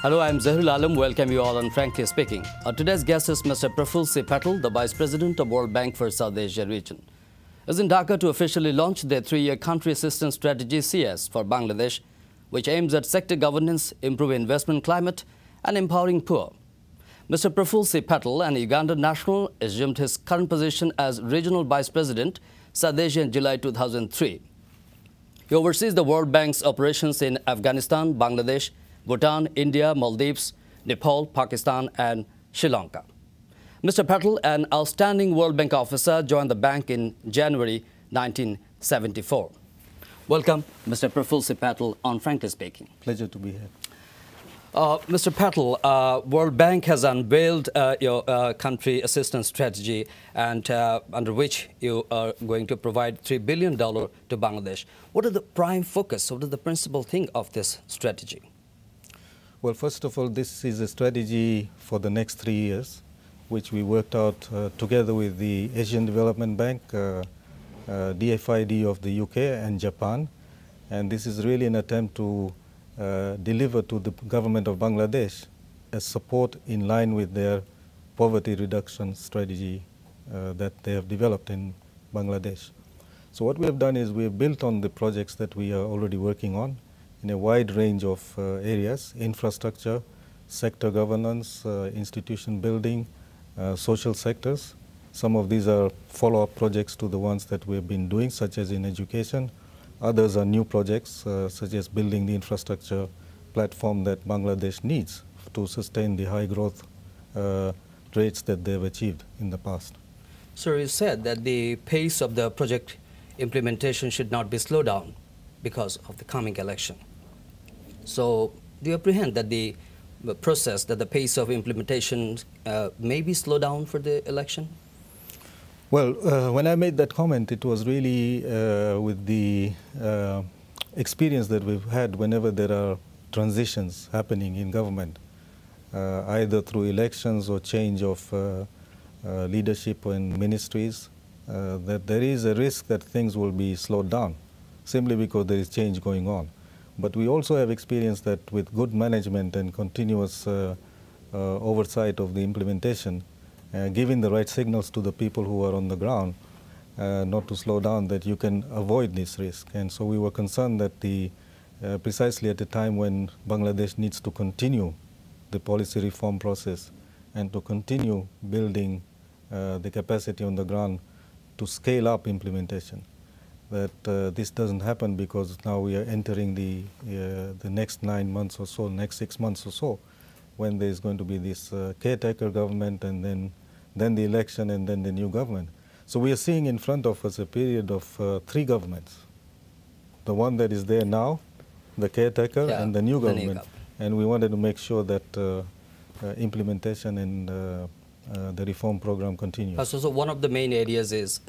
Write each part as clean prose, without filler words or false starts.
Hello, I'm Zahirul Alam. Welcome you all on Frankly Speaking. Today's guest is Mr. Praful Patel, the Vice President of World Bank for South Asia region. Is in Dhaka to officially launch their 3-year country assistance strategy CS for Bangladesh, which aims at sector governance, improving investment climate, and empowering poor. Mr. Praful Patel, an Ugandan national, assumed his current position as Regional Vice President, South Asia in July 2003. He oversees the World Bank's operations in Afghanistan, Bangladesh, Bhutan, India, Maldives, Nepal, Pakistan, and Sri Lanka. Mr. Patel, an outstanding World Bank officer, joined the bank in January 1974. Welcome, Mr. Praful Patel, on Frankly Speaking. Pleasure to be here. Mr. Patel, World Bank has unveiled your country assistance strategy, and under which you are going to provide $3 billion to Bangladesh. What are the prime focus? What is the principal thing of this strategy? Well, first of all, this is a strategy for the next 3 years, which we worked out together with the Asian Development Bank, DFID of the UK and Japan. And this is really an attempt to deliver to the government of Bangladesh a support in line with their poverty reduction strategy that they have developed in Bangladesh. So what we have done is we have built on the projects that we are already working on in a wide range of areas: infrastructure, sector governance, institution building, social sectors. Some of these are follow-up projects to the ones that we have been doing, such as in education. Others are new projects, such as building the infrastructure platform that Bangladesh needs to sustain the high growth rates that they have achieved in the past. Sir, you said that the pace of the project implementation should not be slowed down because of the coming election. So do you apprehend that the process, that the pace of implementation may be slowed down for the election? Well, when I made that comment, it was really with the experience that we've had whenever there are transitions happening in government, either through elections or change of leadership in ministries, that there is a risk that things will be slowed down simply because there is change going on. But we also have experienced that with good management and continuous oversight of the implementation, giving the right signals to the people who are on the ground, not to slow down, that you can avoid this risk. And so we were concerned that precisely at the time when Bangladesh needs to continue the policy reform process and to continue building the capacity on the ground to scale up implementation, that this doesn't happen because now we are entering the next 9 months or so, next 6 months or so, when there is going to be this caretaker government and then the election and then the new government. So we are seeing in front of us a period of 3 governments. The one that is there now, the caretaker, and the new government. And we wanted to make sure that implementation and the reform program continues. So one of the main areas is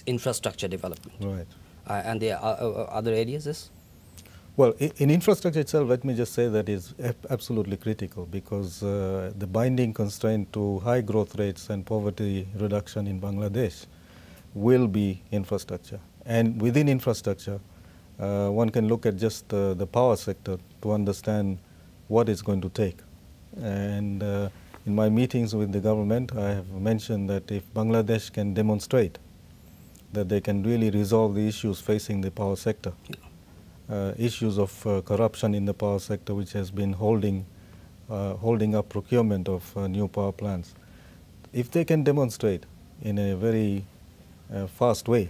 infrastructure development. Right. And the other areas is? Well, in infrastructure itself, let me just say that is absolutely critical, because the binding constraint to high growth rates and poverty reduction in Bangladesh will be infrastructure. And within infrastructure, one can look at just the power sector to understand what it's going to take. And in my meetings with the government, I have mentioned that if Bangladesh can demonstrate that they can really resolve the issues facing the power sector, issues of corruption in the power sector, which has been holding up procurement of new power plants. If they can demonstrate in a very fast way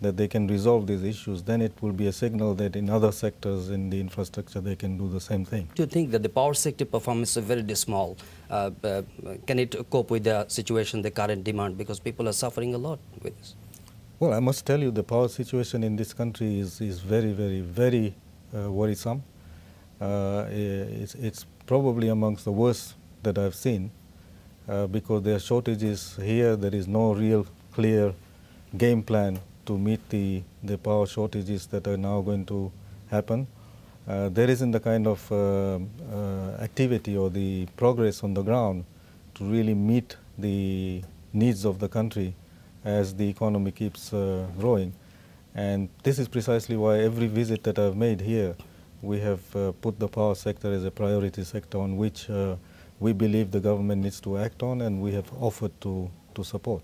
that they can resolve these issues, then it will be a signal that in other sectors in the infrastructure they can do the same thing. Do you think that the power sector performance is very dismal? Can it cope with the situation, the current demand, because people are suffering a lot with this? Well, I must tell you, the power situation in this country is very, very, very worrisome. It's probably amongst the worst that I've seen, because there are shortages here. There is no real clear game plan to meet the power shortages that are now going to happen. There isn't the kind of activity or the progress on the ground to really meet the needs of the country as the economy keeps growing. And this is precisely why every visit that I've made here We have put the power sector as a priority sector on which we believe the government needs to act on, and we have offered to support.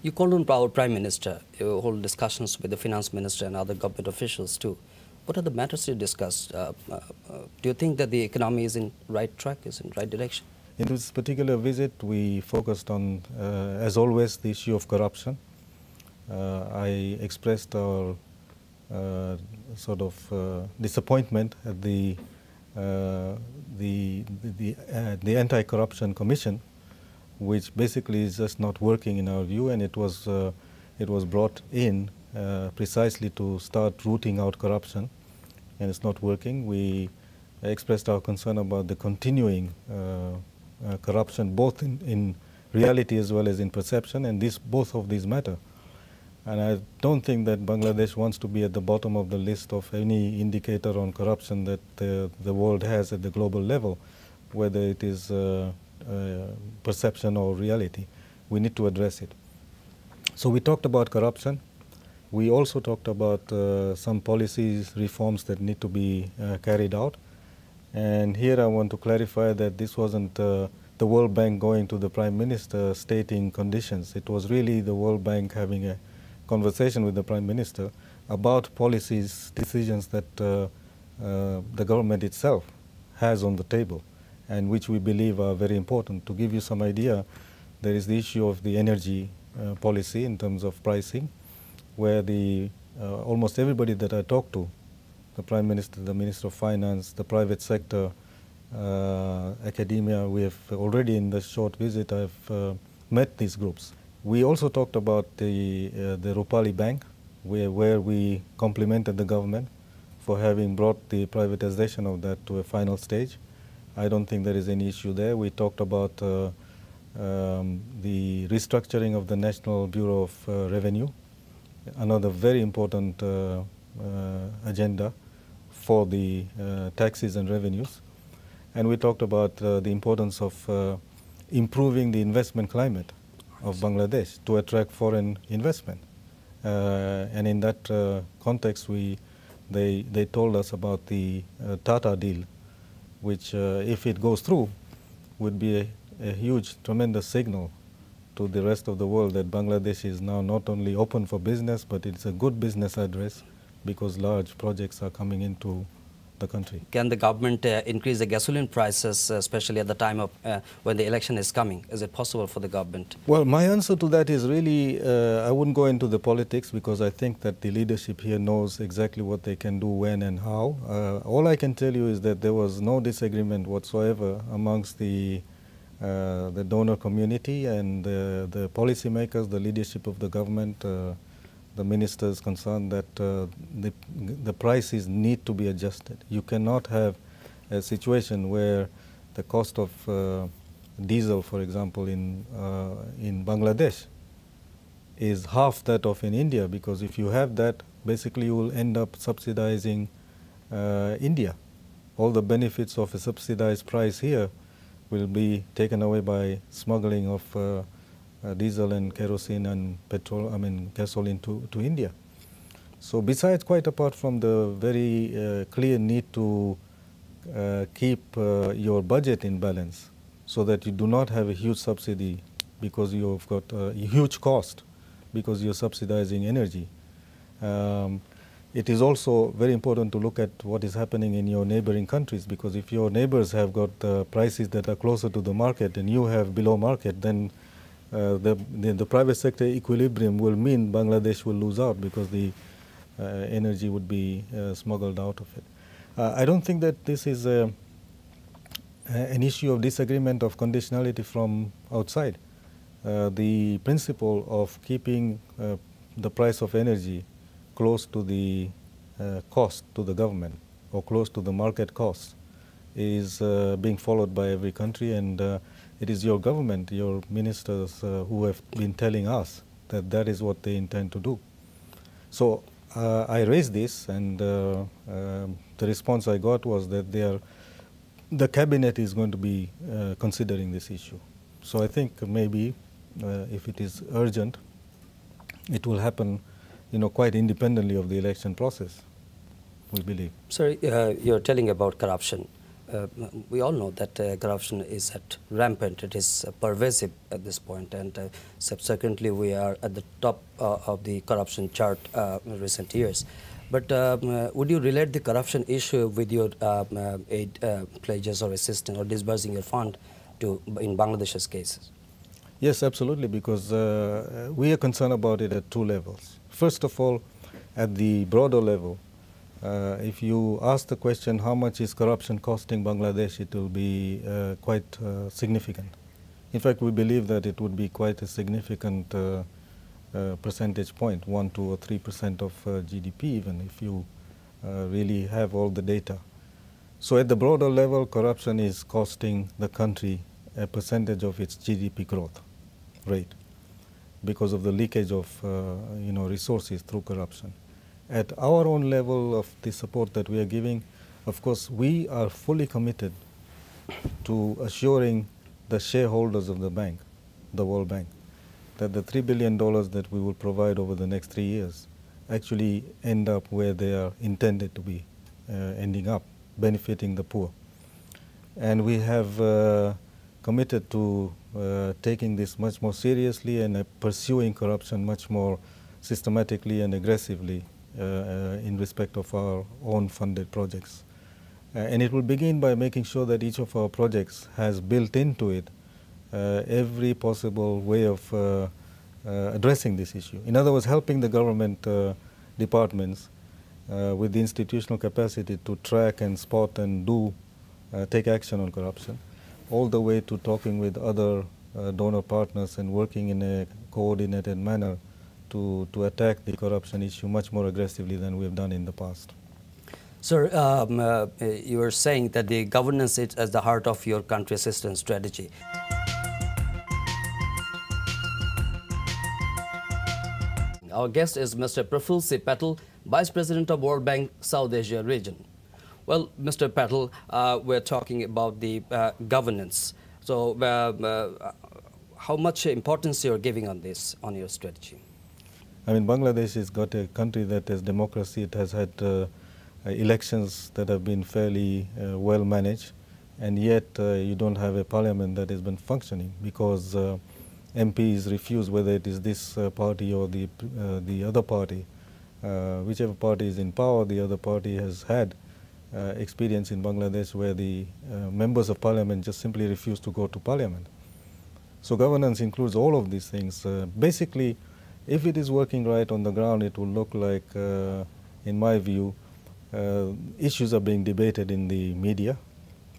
You called on our Prime Minister. You hold discussions with the Finance Minister and other government officials too. What are the matters you discussed? Do you think that the economy is in right track, is in right direction? In this particular visit, we focused on, as always, the issue of corruption. I expressed our sort of disappointment at the Anti-Corruption Commission, which basically is just not working in our view, and it was brought in precisely to start rooting out corruption, and it's not working. We expressed our concern about the continuing corruption, both in reality as well as in perception, and both of these matter. And I don't think that Bangladesh wants to be at the bottom of the list of any indicator on corruption that the world has at the global level, whether it is perception or reality. We need to address it. So we talked about corruption. We also talked about some policies, reforms that need to be carried out. And here I want to clarify that this wasn't the World Bank going to the Prime Minister stating conditions. It was really the World Bank having a conversation with the Prime Minister about policies, decisions that the government itself has on the table and which we believe are very important. To give you some idea, there is the issue of the energy policy in terms of pricing, where almost everybody that I talked to, the Prime Minister, the Minister of Finance, the private sector, academia, we have already in the short visit, I've met these groups. We also talked about the Rupali Bank, where we complimented the government for having brought the privatization of that to a final stage. I don't think there is any issue there. We talked about the restructuring of the National Bureau of Revenue, another very important agenda for the taxes and revenues. And we talked about the importance of improving the investment climate of Bangladesh to attract foreign investment. And in that context, they told us about the Tata deal, which, if it goes through, would be a huge, tremendous signal to the rest of the world that Bangladesh is now not only open for business, but it's a good business address because large projects are coming into the country. Can the government increase the gasoline prices, especially at the time of when the election is coming? Is it possible for the government? Well, my answer to that is really, I wouldn't go into the politics because I think that the leadership here knows exactly what they can do, when and how. All I can tell you is that there was no disagreement whatsoever amongst the donor community and the policymakers, the leadership of the government, the ministers concerned that the prices need to be adjusted. You cannot have a situation where the cost of diesel, for example, in Bangladesh is half that of in India, because if you have that, basically you will end up subsidizing India. All the benefits of a subsidized price here will be taken away by smuggling of diesel and kerosene and gasoline to India. So besides, quite apart from the very clear need to keep your budget in balance so that you do not have a huge subsidy because you've got a huge cost because you're subsidizing energy. It is also very important to look at what is happening in your neighboring countries, because if your neighbors have got prices that are closer to the market and you have below market, then the private sector equilibrium will mean Bangladesh will lose out because the energy would be smuggled out of it. I don't think that this is an issue of disagreement of conditionality from outside. The principle of keeping the price of energy close to the cost to the government or close to the market cost is being followed by every country, and it is your government, your ministers who have been telling us that that is what they intend to do. So I raised this, and the response I got was that the cabinet is going to be considering this issue. So I think maybe if it is urgent, it will happen, quite independently of the election process. we believe. Sir, you're telling about corruption. We all know that corruption is rampant. It is pervasive at this point, and subsequently we are at the top of the corruption chart in recent years. But would you relate the corruption issue with your aid pledges or assistance or disbursing your fund to in Bangladesh's cases? Yes, absolutely, because we are concerned about it at two levels. First of all, at the broader level, if you ask the question, how much is corruption costing Bangladesh, it will be quite significant. In fact, we believe that it would be quite a significant percentage point, 1, 2, or 3% of GDP, even if you really have all the data. So at the broader level, corruption is costing the country a percentage of its GDP growth rate because of the leakage of resources through corruption. At our own level of the support that we are giving, of course, we are fully committed to assuring the shareholders of the bank, the World Bank, that the $3 billion that we will provide over the next 3 years actually end up where they are intended to be ending up, benefiting the poor. And we have committed to taking this much more seriously and pursuing corruption much more systematically and aggressively in respect of our own funded projects. And it will begin by making sure that each of our projects has built into it every possible way of addressing this issue. In other words, helping the government departments with the institutional capacity to track and spot and take action on corruption, all the way to talking with other donor partners and working in a coordinated manner to attack the corruption issue much more aggressively than we have done in the past. Sir, you were saying that the governance is at the heart of your country assistance strategy. Our guest is Mr. Praful Patel, Vice President of World Bank South Asia region. Well, Mr. Patel, we're talking about the governance. So how much importance you're giving on this, on your strategy? I mean, Bangladesh has got a country that has democracy. It has had elections that have been fairly well managed, and yet you don't have a parliament that has been functioning because MPs refuse, whether it is this party or the other party. Whichever party is in power, the other party has had experience in Bangladesh where the members of parliament just simply refuse to go to parliament. So governance includes all of these things. Basically, if it is working right on the ground, it will look like, in my view, issues are being debated in the media.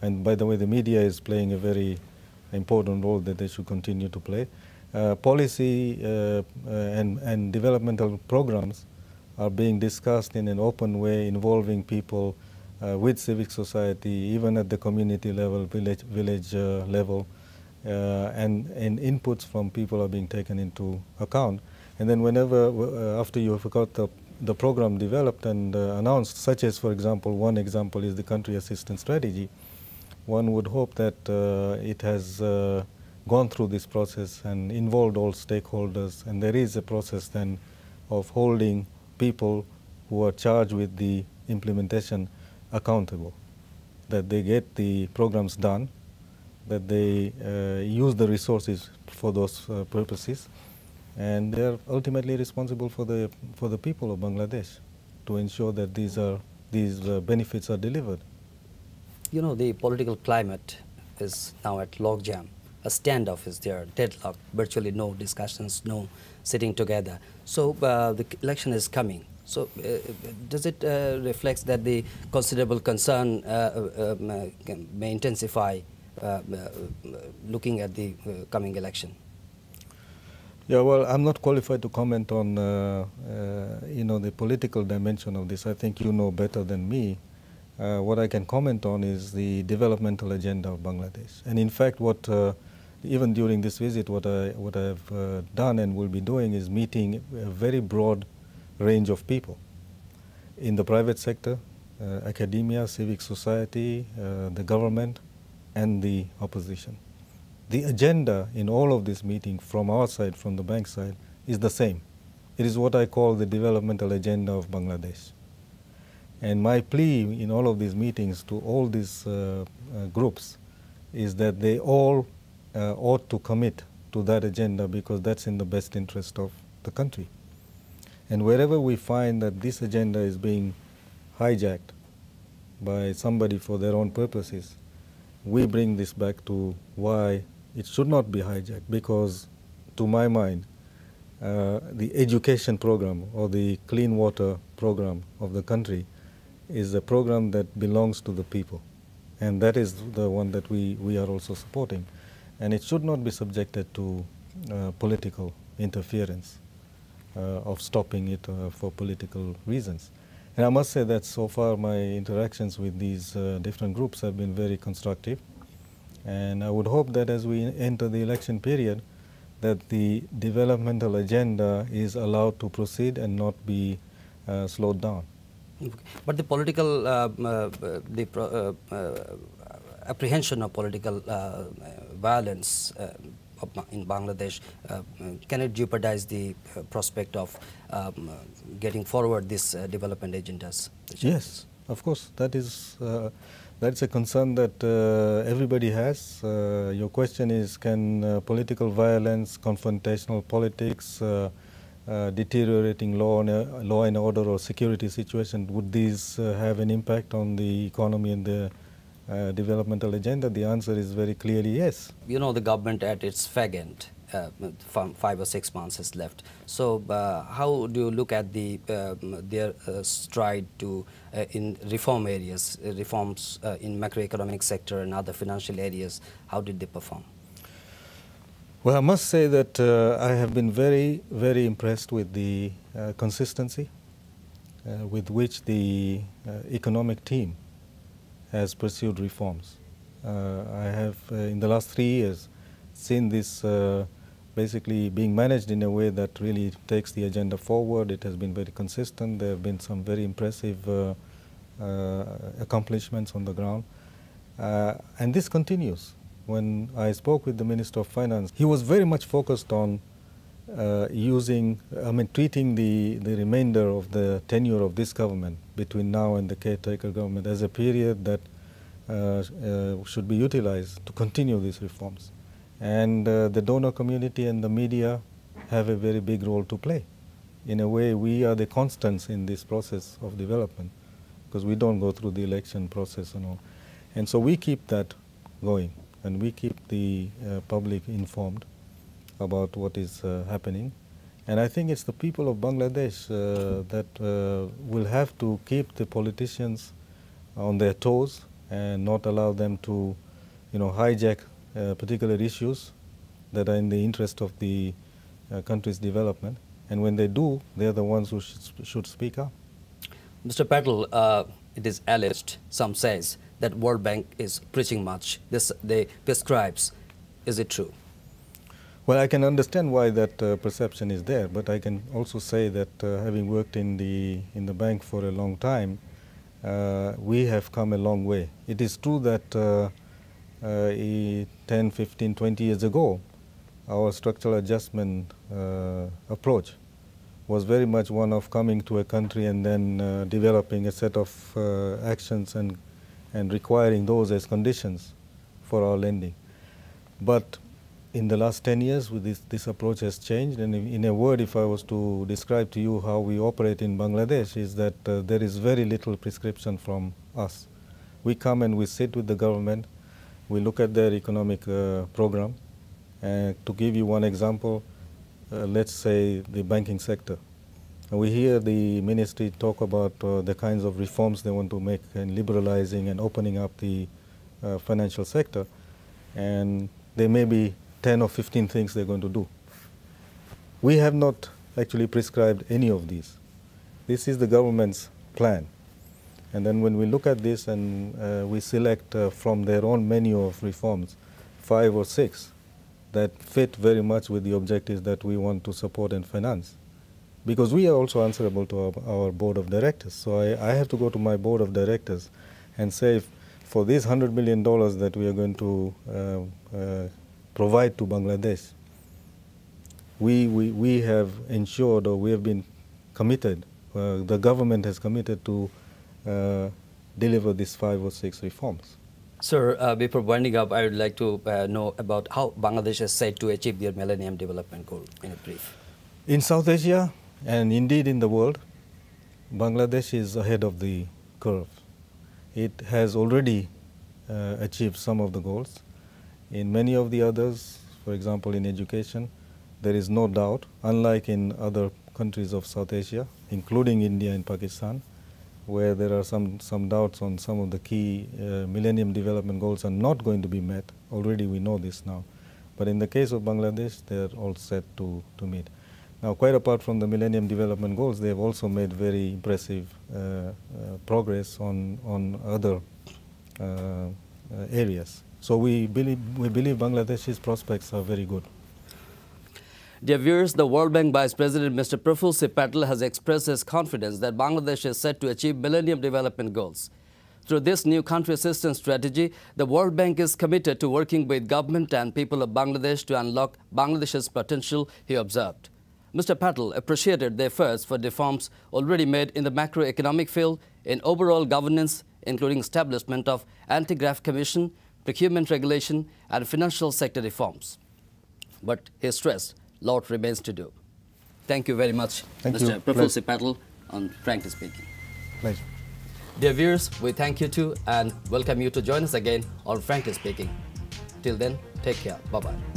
And by the way, the media is playing a very important role that they should continue to play. Policy and developmental programs are being discussed in an open way, involving people with civic society, even at the community level, village level, and inputs from people are being taken into account. And then whenever, after you have got the program developed and announced, such as, for example, one example is the country assistance strategy, one would hope that it has gone through this process and involved all stakeholders, and there is a process then of holding people who are charged with the implementation accountable, that they get the programs done, that they use the resources for those purposes, and they are ultimately responsible for the people of Bangladesh to ensure that these benefits are delivered. You know, the political climate is now at logjam. A standoff is there, deadlock, virtually no discussions, no sitting together. So the election is coming. So does it reflect that the considerable concern may intensify looking at the coming election? Yeah, well, I'm not qualified to comment on the political dimension of this. I think you know better than me. What I can comment on is the developmental agenda of Bangladesh. And in fact, even during this visit, what I have done and will be doing is meeting a very broad range of people in the private sector, academia, civic society, the government, and the opposition. The agenda in all of this meeting from our side, from the bank side, is the same. It is what I call the developmental agenda of Bangladesh. And my plea in all of these meetings to all these groups is that they all ought to commit to that agenda, because that's in the best interest of the country. And wherever we find that this agenda is being hijacked by somebody for their own purposes, we bring this back to why it should not be hijacked, because to my mind, the education program or the clean water program of the country is a program that belongs to the people. And that is the one that we are also supporting. And it should not be subjected to political interference of stopping it for political reasons. And I must say that so far my interactions with these different groups have been very constructive. And I would hope that as we enter the election period, that the developmental agenda is allowed to proceed and not be slowed down. Okay. But the political, apprehension of political violence in Bangladesh, can it jeopardize the prospect of getting forward these development agendas? Yes, of course. That's a concern that everybody has. Your question is, can political violence, confrontational politics, deteriorating law and order or security situation, would these have an impact on the economy and the developmental agenda? The answer is very clearly yes. You know, the government at its fag end, 5 or 6 months is left. So how do you look at their stride to in reform areas, reforms in macroeconomic sector and other financial areas? How did they perform? Well, I must say that I have been very, very impressed with the consistency with which the economic team has pursued reforms. I have, in the last 3 years, seen this basically being managed in a way that really takes the agenda forward. It has been very consistent. There have been some very impressive accomplishments on the ground. And this continues. When I spoke with the Minister of Finance, he was very much focused on treating the remainder of the tenure of this government between now and the caretaker government as a period that should be utilized to continue these reforms. And the donor community and the media have a very big role to play. In a way, we are the constants in this process of development, because we don't go through the election process and all. And so we keep that going, and we keep the public informed about what is happening. And I think it's the people of Bangladesh that will have to keep the politicians on their toes and not allow them to, hijack particular issues that are in the interest of the country's development. And when they do, they're the ones who should speak up. Mr. Patel, it is alleged, some says, that World Bank is preaching much. They prescribes. Is it true? Well, I can understand why that perception is there, but I can also say that having worked in the bank for a long time, we have come a long way. It is true that 10, 15, 20 years ago, our structural adjustment approach was very much one of coming to a country and then developing a set of actions and requiring those as conditions for our lending. But in the last 10 years, this approach has changed. And in a word, if I was to describe to you how we operate in Bangladesh, is that there is very little prescription from us. We come and we sit with the government. We look at their economic program. To give you one example, let's say the banking sector. And we hear the ministry talk about the kinds of reforms they want to make in liberalizing and opening up the financial sector. And there may be 10 or 15 things they're going to do. We have not actually prescribed any of these. This is the government's plan. And then when we look at this and we select from their own menu of reforms 5 or 6 that fit very much with the objectives that we want to support and finance. Because we are also answerable to our board of directors. So I have to go to my board of directors and say, for these $100 million that we are going to provide to Bangladesh, we have ensured, or we have been committed, the government has committed to deliver these 5 or 6 reforms. Sir, before winding up, I would like to know about how Bangladesh is set to achieve their Millennium Development Goal in a brief. In South Asia, and indeed in the world, Bangladesh is ahead of the curve. It has already achieved some of the goals. In many of the others, for example in education, there is no doubt, unlike in other countries of South Asia, including India and Pakistan, where there are some doubts on some of the key Millennium Development Goals are not going to be met. Already we know this now. But in the case of Bangladesh, they are all set to meet. Now, quite apart from the Millennium Development Goals, they have also made very impressive progress on other areas. So we believe Bangladesh's prospects are very good. Dear viewers, the World Bank Vice President Mr. Praful Patel has expressed his confidence that Bangladesh is set to achieve Millennium Development Goals. Through this new country assistance strategy, the World Bank is committed to working with government and people of Bangladesh to unlock Bangladesh's potential, he observed. Mr. Patel appreciated the efforts for reforms already made in the macroeconomic field, in overall governance, including establishment of Anti-Graft Commission, procurement regulation, and financial sector reforms. But he stressed, lot remains to do. Thank you very much, Mr. Praful Patel, on Frankly Speaking. Pleasure. Dear viewers, we thank you too and welcome you to join us again on Frankly Speaking. Till then, take care. Bye-bye.